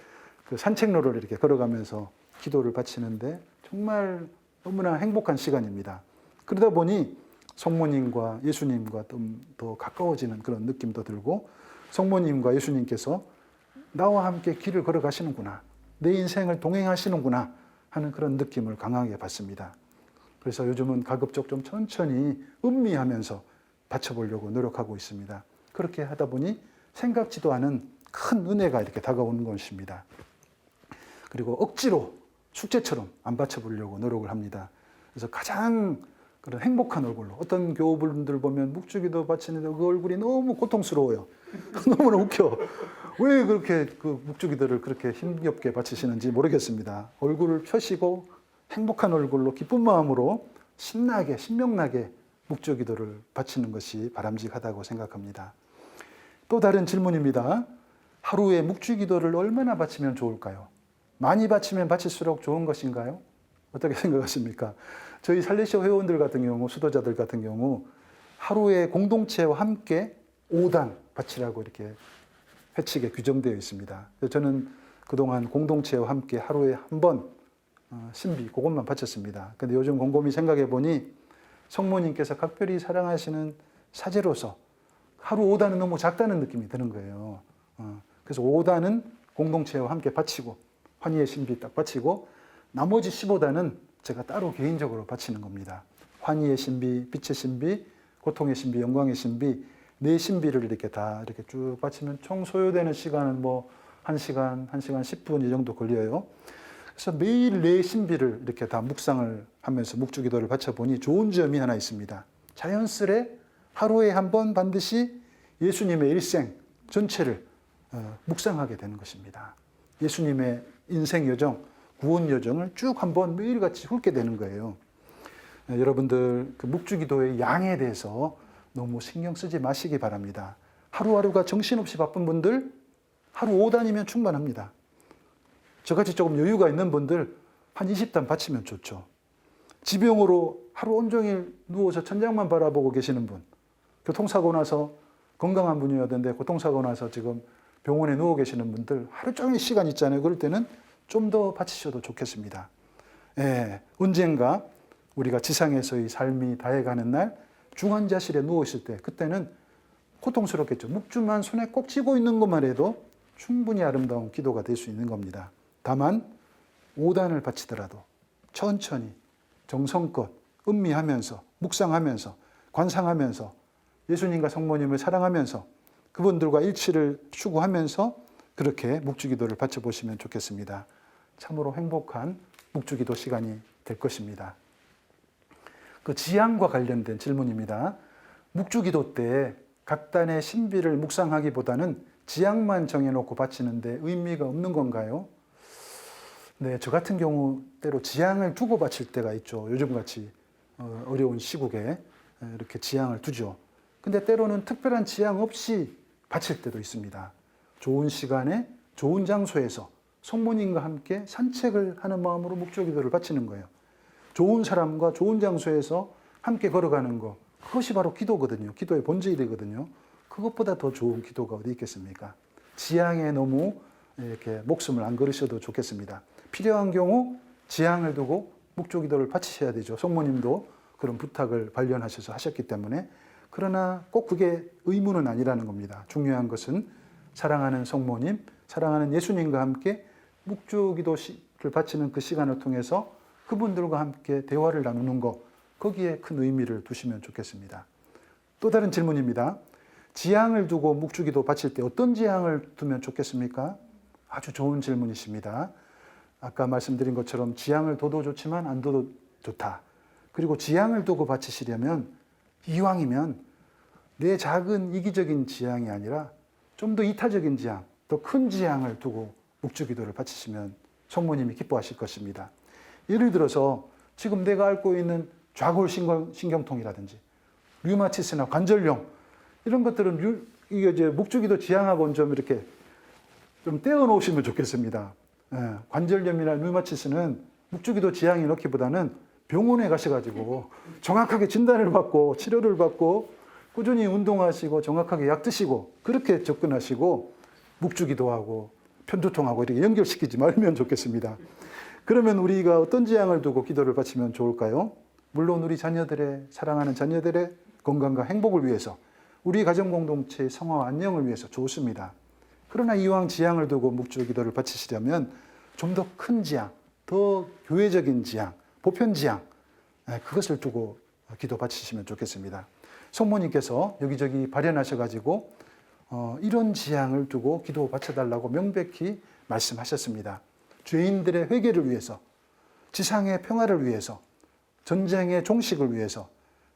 그 산책로를 이렇게 걸어가면서 기도를 바치는데 정말 너무나 행복한 시간입니다. 그러다 보니 성모님과 예수님과 좀 더 가까워지는 그런 느낌도 들고 성모님과 예수님께서 나와 함께 길을 걸어가시는구나, 내 인생을 동행하시는구나 하는 그런 느낌을 강하게 받습니다. 그래서 요즘은 가급적 좀 천천히 음미하면서 바쳐보려고 노력하고 있습니다. 그렇게 하다 보니 생각지도 않은 큰 은혜가 이렇게 다가오는 것입니다. 그리고 억지로 숙제처럼 안 바쳐보려고 노력을 합니다. 그래서 가장 그런 행복한 얼굴로. 어떤 교우분들 보면 묵주기도 바치는데 그 얼굴이 너무 고통스러워요. 너무나 웃겨. 왜 그렇게 그 묵주기도를 그렇게 힘겹게 바치시는지 모르겠습니다. 얼굴을 펴시고 행복한 얼굴로 기쁜 마음으로 신나게 신명나게 묵주기도를 바치는 것이 바람직하다고 생각합니다. 또 다른 질문입니다. 하루에 묵주기도를 얼마나 바치면 좋을까요? 많이 바치면 바칠수록 좋은 것인가요? 어떻게 생각하십니까? 저희 살리시오 회원들 같은 경우, 수도자들 같은 경우 하루에 공동체와 함께 5단 바치라고 이렇게 회칙에 규정되어 있습니다. 저는 그동안 공동체와 함께 하루에 한 번 신비 그것만 바쳤습니다. 근데 요즘 곰곰이 생각해 보니 성모님께서 각별히 사랑하시는 사제로서 하루 5단은 너무 작다는 느낌이 드는 거예요. 그래서 5단은 공동체와 함께 바치고 환희의 신비 딱 바치고 나머지 15단은 제가 따로 개인적으로 바치는 겁니다. 환희의 신비, 빛의 신비, 고통의 신비, 영광의 신비 네 신비를 이렇게 다 이렇게 쭉 바치면 총 소요되는 시간은 뭐 1시간, 1시간 10분 이 정도 걸려요. 그래서 매일 네 신비를 이렇게 다 묵상을 하면서 묵주기도를 바쳐보니 좋은 점이 하나 있습니다. 자연스레 하루에 한 번 반드시 예수님의 일생 전체를 묵상하게 되는 것입니다. 예수님의 인생 여정, 구원 여정을 쭉 한번 매일같이 훑게 되는 거예요. 여러분들 그 묵주기도의 양에 대해서 너무 신경 쓰지 마시기 바랍니다. 하루하루가 정신없이 바쁜 분들 하루 5단이면 충분합니다. 저같이 조금 여유가 있는 분들 한 20단 바치면 좋죠. 지병으로 하루 온종일 누워서 천장만 바라보고 계시는 분, 교통사고 나서 건강한 분이었는데 교통사고 나서 지금 병원에 누워 계시는 분들 하루 종일 시간 있잖아요. 그럴 때는 좀 더 바치셔도 좋겠습니다. 예, 언젠가 우리가 지상에서의 삶이 다해가는 날 중환자실에 누워 있을 때 그때는 고통스럽겠죠. 묵주만 손에 꼭 쥐고 있는 것만 해도 충분히 아름다운 기도가 될 수 있는 겁니다. 다만 5단을 바치더라도 천천히 정성껏 음미하면서 묵상하면서 관상하면서 예수님과 성모님을 사랑하면서 그분들과 일치를 추구하면서 그렇게 묵주기도를 바쳐보시면 좋겠습니다. 참으로 행복한 묵주기도 시간이 될 것입니다. 그 지향과 관련된 질문입니다. 묵주기도 때 각 단의 신비를 묵상하기보다는 지향만 정해놓고 바치는데 의미가 없는 건가요? 네, 저 같은 경우 때로 지향을 두고 바칠 때가 있죠. 요즘같이 어려운 시국에 이렇게 지향을 두죠. 근데 때로는 특별한 지향 없이 바칠 때도 있습니다. 좋은 시간에 좋은 장소에서 성모님과 함께 산책을 하는 마음으로 묵주기도를 바치는 거예요. 좋은 사람과 좋은 장소에서 함께 걸어가는 거, 그것이 바로 기도거든요. 기도의 본질이거든요. 그것보다 더 좋은 기도가 어디 있겠습니까? 지향에 너무 이렇게 목숨을 안 걸으셔도 좋겠습니다. 필요한 경우 지향을 두고 묵주기도를 바치셔야 되죠. 성모님도 그런 부탁을 발견하셔서 하셨기 때문에. 그러나 꼭 그게 의무는 아니라는 겁니다. 중요한 것은 사랑하는 성모님, 사랑하는 예수님과 함께 묵주기도를 바치는 그 시간을 통해서 그분들과 함께 대화를 나누는 것, 거기에 큰 의미를 두시면 좋겠습니다. 또 다른 질문입니다. 지향을 두고 묵주기도 바칠 때 어떤 지향을 두면 좋겠습니까? 아주 좋은 질문이십니다. 아까 말씀드린 것처럼 지향을 둬도 좋지만 안 둬도 좋다. 그리고 지향을 두고 바치시려면 이왕이면 내 작은 이기적인 지향이 아니라 좀 더 이타적인 지향, 더 큰 지향을 두고 묵주기도를 바치시면 성모님이 기뻐하실 것입니다. 예를 들어서 지금 내가 앓고 있는 좌골신경통이라든지 류마티스나 관절염 이런 것들은 이게 이제 묵주기도 지향하고는 좀 이렇게 좀 떼어 놓으시면 좋겠습니다. 관절염이나 류마티스는 묵주기도 지향에 넣기보다는 병원에 가셔가지고 정확하게 진단을 받고 치료를 받고 꾸준히 운동하시고 정확하게 약 드시고 그렇게 접근하시고 묵주기도하고 편두통하고 이렇게 연결시키지 말면 좋겠습니다. 그러면 우리가 어떤 지향을 두고 기도를 바치면 좋을까요? 물론 우리 자녀들의 사랑하는 자녀들의 건강과 행복을 위해서 우리 가정 공동체의 성화와 안녕을 위해서 좋습니다. 그러나 이왕 지향을 두고 묵주기도를 바치시려면 좀 더 큰 지향, 더 교회적인 지향, 보편 지향 그것을 두고 기도 바치시면 좋겠습니다. 성모님께서 여기저기 발현하셔가지고 이런 지향을 두고 기도 바쳐달라고 명백히 말씀하셨습니다. 죄인들의 회개를 위해서, 지상의 평화를 위해서, 전쟁의 종식을 위해서,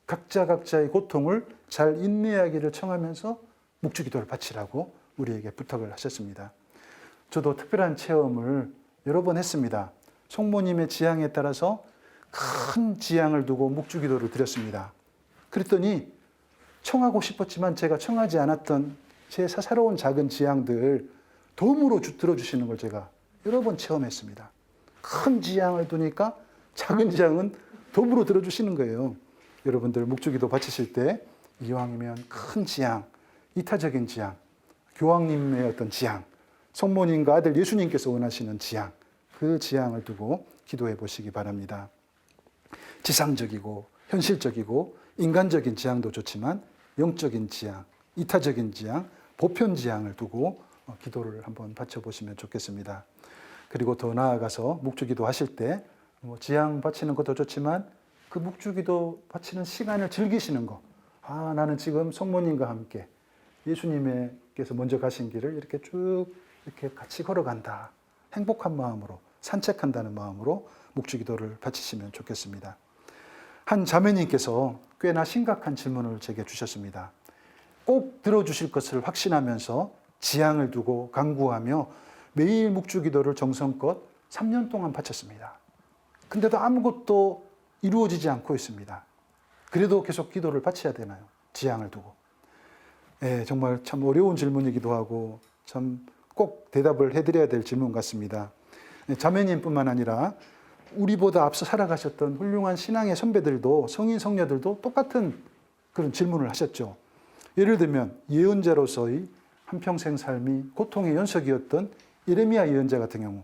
각자의 고통을 잘 인내하기를 청하면서 묵주기도를 바치라고 우리에게 부탁을 하셨습니다. 저도 특별한 체험을 여러 번 했습니다. 성모님의 지향에 따라서 큰 지향을 두고 묵주기도를 드렸습니다. 그랬더니 청하고 싶었지만 제가 청하지 않았던 제 사사로운 작은 지향들 덤으로 들어주시는 걸 제가 여러 번 체험했습니다. 큰 지향을 두니까 작은 지향은 덤으로 들어주시는 거예요. 여러분들 묵주기도 바치실 때 이왕이면 큰 지향, 이타적인 지향, 교황님의 어떤 지향, 성모님과 아들 예수님께서 원하시는 지향, 그 지향을 두고 기도해 보시기 바랍니다. 지상적이고 현실적이고 인간적인 지향도 좋지만 영적인 지향, 이타적인 지향, 보편 지향을 두고 기도를 한번 바쳐보시면 좋겠습니다. 그리고 더 나아가서 묵주기도 하실 때 지향 바치는 것도 좋지만 그 묵주기도 바치는 시간을 즐기시는 거. 아, 나는 지금 성모님과 함께 예수님께서 먼저 가신 길을 이렇게 쭉 이렇게 같이 걸어간다. 행복한 마음으로 산책한다는 마음으로 묵주기도를 바치시면 좋겠습니다. 한 자매님께서 꽤나 심각한 질문을 제게 주셨습니다. 꼭 들어주실 것을 확신하면서 지향을 두고 간구하며 매일 묵주기도를 정성껏 3년 동안 바쳤습니다. 근데도 아무것도 이루어지지 않고 있습니다. 그래도 계속 기도를 바쳐야 되나요? 지향을 두고. 정말 참 어려운 질문이기도 하고 참 꼭 대답을 해드려야 될 질문 같습니다. 자매님뿐만 아니라 우리보다 앞서 살아가셨던 훌륭한 신앙의 선배들도 성인 성녀들도 똑같은 그런 질문을 하셨죠. 예를 들면 예언자로서의 한평생 삶이 고통의 연속이었던 예레미야 예언자 같은 경우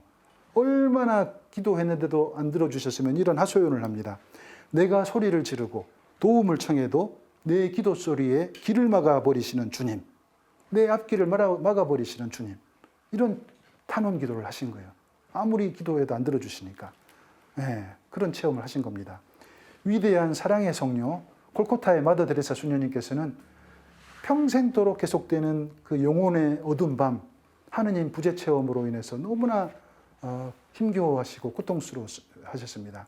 얼마나 기도했는데도 안 들어주셨으면 이런 하소연을 합니다. 내가 소리를 지르고 도움을 청해도 내 기도 소리에 길을 막아버리시는 주님, 내 앞길을 막아버리시는 주님, 이런 탄원 기도를 하신 거예요. 아무리 기도해도 안 들어주시니까. 그런 체험을 하신 겁니다. 위대한 사랑의 성녀 골고타의 마더 데레사 수녀님께서는 평생도록 계속되는 그 영혼의 어두운 밤, 하느님 부재 체험으로 인해서 너무나 힘겨워하시고 고통스러워하셨습니다.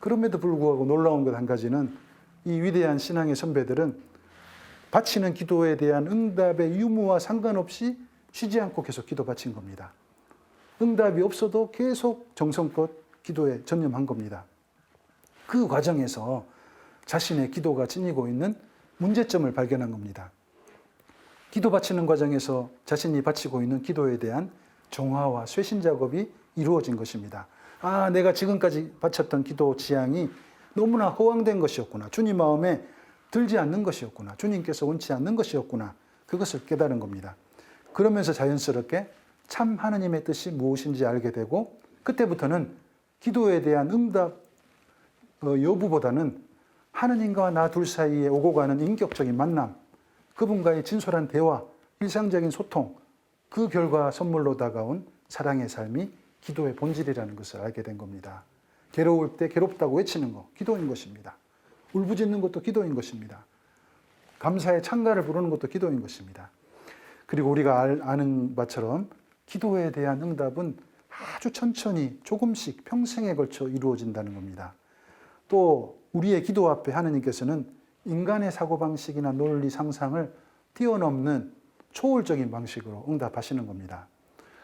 그럼에도 불구하고 놀라운 것 한 가지는 이 위대한 신앙의 선배들은 바치는 기도에 대한 응답의 유무와 상관없이 쉬지 않고 계속 기도 바친 겁니다. 응답이 없어도 계속 정성껏 기도에 전념한 겁니다. 그 과정에서 자신의 기도가 지니고 있는 문제점을 발견한 겁니다. 기도 바치는 과정에서 자신이 바치고 있는 기도에 대한 정화와 쇄신 작업이 이루어진 것입니다. 아, 내가 지금까지 바쳤던 기도 지향이 너무나 허황된 것이었구나. 주님 마음에 들지 않는 것이었구나. 주님께서 원치 않는 것이었구나. 그것을 깨달은 겁니다. 그러면서 자연스럽게 참 하느님의 뜻이 무엇인지 알게 되고 그때부터는 기도에 대한 응답 여부보다는 하느님과 나 둘 사이에 오고 가는 인격적인 만남, 그분과의 진솔한 대화, 일상적인 소통, 그 결과 선물로 다가온 사랑의 삶이 기도의 본질이라는 것을 알게 된 겁니다. 괴로울 때 괴롭다고 외치는 거, 기도인 것입니다. 울부짖는 것도 기도인 것입니다. 감사의 찬가를 부르는 것도 기도인 것입니다. 그리고 우리가 아는 바처럼 기도에 대한 응답은 아주 천천히 조금씩 평생에 걸쳐 이루어진다는 겁니다. 또 우리의 기도 앞에 하느님께서는 인간의 사고방식이나 논리, 상상을 뛰어넘는 초월적인 방식으로 응답하시는 겁니다.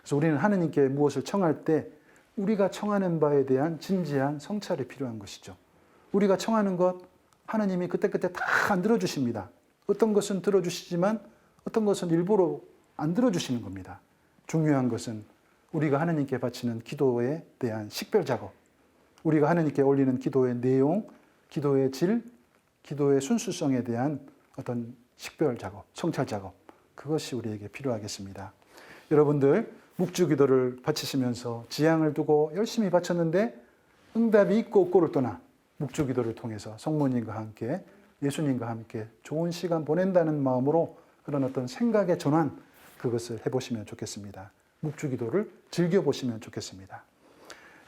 그래서 우리는 하느님께 무엇을 청할 때 우리가 청하는 바에 대한 진지한 성찰이 필요한 것이죠. 우리가 청하는 것 하느님이 그때그때 다 안 들어주십니다. 어떤 것은 들어주시지만 어떤 것은 일부러 안 들어주시는 겁니다. 중요한 것은 우리가 하느님께 바치는 기도에 대한 식별 작업, 우리가 하느님께 올리는 기도의 내용, 기도의 질, 기도의 순수성에 대한 어떤 식별 작업, 성찰 작업, 그것이 우리에게 필요하겠습니다. 여러분들 묵주기도를 바치시면서 지향을 두고 열심히 바쳤는데 응답이 있고 없고를 떠나 묵주기도를 통해서 성모님과 함께 예수님과 함께 좋은 시간 보낸다는 마음으로 그런 어떤 생각의 전환, 그것을 해보시면 좋겠습니다. 묵주기도를 즐겨보시면 좋겠습니다.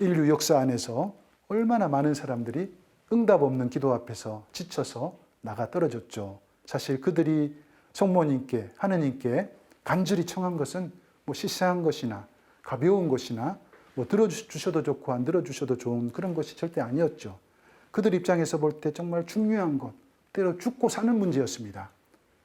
인류 역사 안에서 얼마나 많은 사람들이 응답 없는 기도 앞에서 지쳐서 나가 떨어졌죠. 사실 그들이 성모님께, 하느님께 간절히 청한 것은 시시한 것이나 가벼운 것이나 들어주셔도 좋고 안 들어주셔도 좋은 그런 것이 절대 아니었죠. 그들 입장에서 볼 때 정말 중요한 것, 때로 죽고 사는 문제였습니다.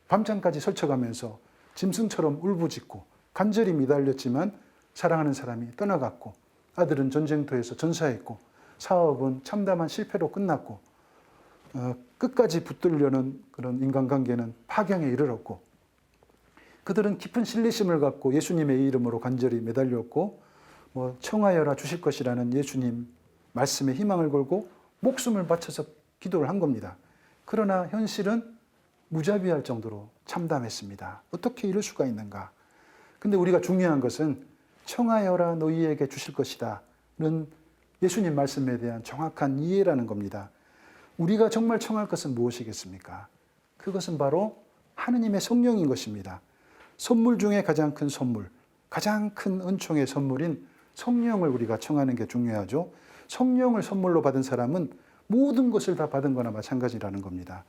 밤잠까지 설쳐가면서 짐승처럼 울부짖고 간절히 미달렸지만 사랑하는 사람이 떠나갔고, 아들은 전쟁터에서 전사했고, 사업은 참담한 실패로 끝났고, 끝까지 붙들려는 그런 인간관계는 파경에 이르렀고, 그들은 깊은 신뢰심을 갖고 예수님의 이름으로 간절히 매달렸고, 청하여라 주실 것이라는 예수님 말씀에 희망을 걸고 목숨을 바쳐서 기도를 한 겁니다. 그러나 현실은 무자비할 정도로 참담했습니다. 어떻게 이럴 수가 있는가? 근데 우리가 중요한 것은 청하여라 너희에게 주실 것이다는 예수님 말씀에 대한 정확한 이해라는 겁니다. 우리가 정말 청할 것은 무엇이겠습니까? 그것은 바로 하느님의 성령인 것입니다. 선물 중에 가장 큰 선물, 가장 큰 은총의 선물인 성령을 우리가 청하는 게 중요하죠. 성령을 선물로 받은 사람은 모든 것을 다 받은 거나 마찬가지라는 겁니다.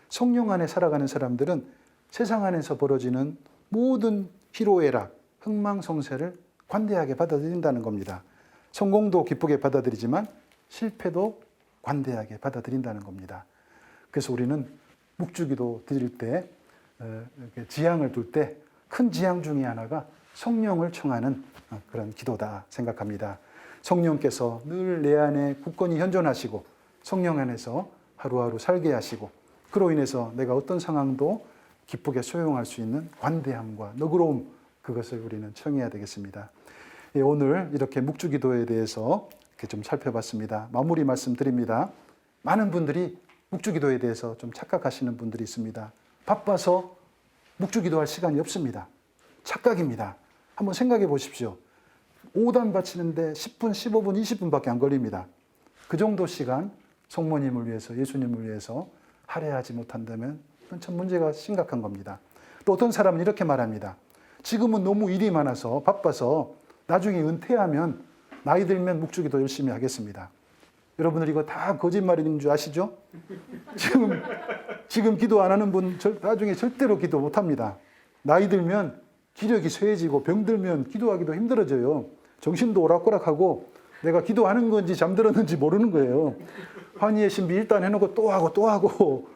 성령 안에 살아가는 사람들은 세상 안에서 벌어지는 모든 희로애락, 흥망성쇠를 관대하게 받아들인다는 겁니다. 성공도 기쁘게 받아들이지만 실패도 관대하게 받아들인다는 겁니다. 그래서 우리는 묵주기도 드릴 때, 지향을 둘 때 큰 지향 중에 하나가 성령을 청하는 그런 기도다 생각합니다. 성령께서 늘 내 안에 굳건히 현존하시고 성령 안에서 하루하루 살게 하시고, 그로 인해서 내가 어떤 상황도 기쁘게 수용할 수 있는 관대함과 너그러움, 그것을 우리는 청해야 되겠습니다. 오늘 이렇게 묵주기도에 대해서 이렇게 좀 살펴봤습니다. 마무리 말씀드립니다. 많은 분들이 묵주기도에 대해서 좀 착각하시는 분들이 있습니다. 바빠서 묵주기도할 시간이 없습니다. 착각입니다. 한번 생각해 보십시오. 5단 바치는데 10분, 15분, 20분밖에 안 걸립니다. 그 정도 시간 성모님을 위해서, 예수님을 위해서 할애하지 못한다면 그건 참 문제가 심각한 겁니다. 또 어떤 사람은 이렇게 말합니다. 지금은 너무 일이 많아서 바빠서 나중에 은퇴하면 나이 들면 묵주기도 열심히 하겠습니다. 여러분들 이거 다 거짓말인 줄 아시죠? 지금 기도 안 하는 분 나중에 절대로 기도 못 합니다. 나이 들면 기력이 쇠해지고 병들면 기도하기도 힘들어져요. 정신도 오락가락하고 내가 기도하는 건지 잠들었는지 모르는 거예요. 환희의 신비 일단 해놓고 또 하고 또 하고.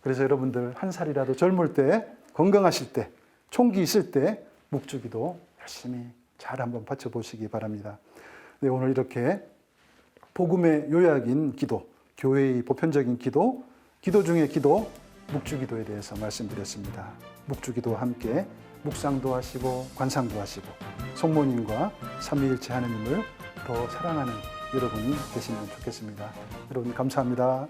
그래서 여러분들 한 살이라도 젊을 때, 건강하실 때, 총기 있을 때 묵주기도 열심히 잘 한번 바쳐보시기 바랍니다. 네, 오늘 이렇게 복음의 요약인 기도, 교회의 보편적인 기도, 기도 중의 기도, 묵주기도에 대해서 말씀드렸습니다. 묵주기도와 함께 묵상도 하시고 관상도 하시고 성모님과 삼위일체 하느님을 더 사랑하는 여러분이 되시면 좋겠습니다. 여러분 감사합니다.